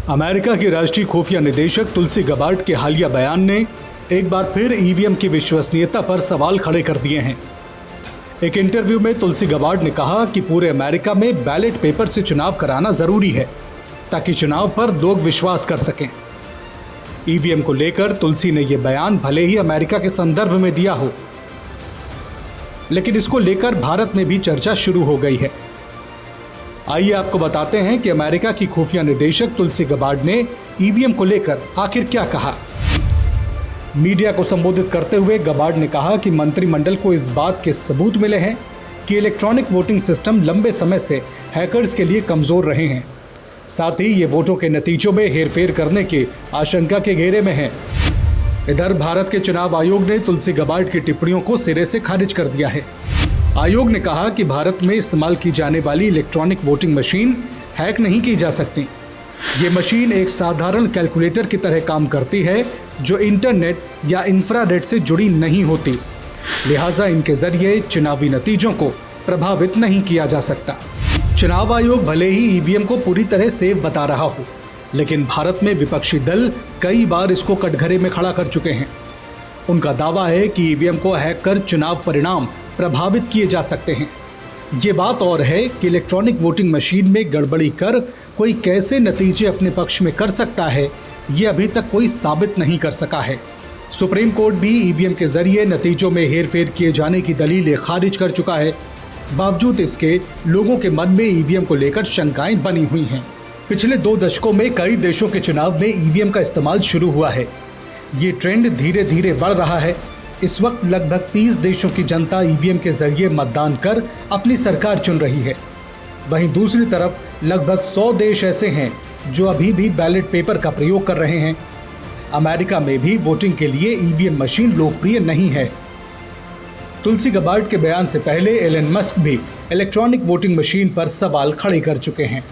America की राष्ट्रीय खुफिया निदेशक तुलसी गबार्ड के हालिया बयान ने एक बार फिर ईवीएम की विश्वसनीयता पर सवाल खड़े कर दिए हैं। एक इंटरव्यू में तुलसी गबार्ड ने कहा कि पूरे अमेरिका में बैलेट पेपर से चुनाव कराना जरूरी है ताकि चुनाव पर लोग विश्वास कर सकें। ईवीएम को लेकर तुलसी ने यह बयान भले ही अमेरिका के संदर्भ में दिया हो, लेकिन इसको लेकर भारत में भी चर्चा शुरू हो गई है। आइए आपको बताते हैं कि अमेरिका की खुफिया निदेशक तुलसी गबार्ड ने ईवीएम को लेकर आखिर क्या कहा। मीडिया को संबोधित करते हुए गबार्ड ने कहा कि मंत्रिमंडल को इस बात के सबूत मिले हैं कि इलेक्ट्रॉनिक वोटिंग सिस्टम लंबे समय से हैकर्स के लिए कमजोर रहे हैं। साथ ही ये वोटों के नतीजों में हेरफेर करने की आशंका के घेरे में है। इधर भारत के चुनाव आयोग ने तुलसी गबार्ड की टिप्पणियों को सिरे से खारिज कर दिया है। आयोग ने कहा कि भारत में इस्तेमाल की जाने वाली इलेक्ट्रॉनिक वोटिंग मशीन हैक नहीं की जा सकती। ये मशीन एक साधारण कैलकुलेटर की तरह काम करती है जो इंटरनेट या इंफ्रारेड से जुड़ी नहीं होती, लिहाजा इनके जरिए चुनावी नतीजों को प्रभावित नहीं किया जा सकता। चुनाव आयोग भले ही ईवीएम को पूरी तरह सेफ बता रहा हो, लेकिन भारत में विपक्षी दल कई बार इसको कटघरे में खड़ा कर चुके हैं। उनका दावा है कि ईवीएम को हैक कर चुनाव परिणाम प्रभावित किए जा सकते हैं। ये बात और है कि इलेक्ट्रॉनिक वोटिंग मशीन में गड़बड़ी कर कोई कैसे नतीजे अपने पक्ष में कर सकता है, ये अभी तक कोई साबित नहीं कर सका है। सुप्रीम कोर्ट भी ईवीएम के जरिए नतीजों में हेरफेर किए जाने की दलीलें खारिज कर चुका है। बावजूद इसके लोगों के मन में ईवीएम को लेकर शंकाएं बनी हुई हैं। पिछले 2 दशकों में कई देशों के चुनाव में ईवीएम का इस्तेमाल शुरू हुआ है। ये ट्रेंड धीरे धीरे बढ़ रहा है। इस वक्त लगभग 30 देशों की जनता ईवीएम के जरिए मतदान कर अपनी सरकार चुन रही है। वहीं दूसरी तरफ लगभग 100 देश ऐसे हैं जो अभी भी बैलेट पेपर का प्रयोग कर रहे हैं। अमेरिका में भी वोटिंग के लिए ईवीएम मशीन लोकप्रिय नहीं है। तुलसी गबार्ड के बयान से पहले एलन मस्क भी इलेक्ट्रॉनिक वोटिंग मशीन पर सवाल खड़े कर चुके हैं।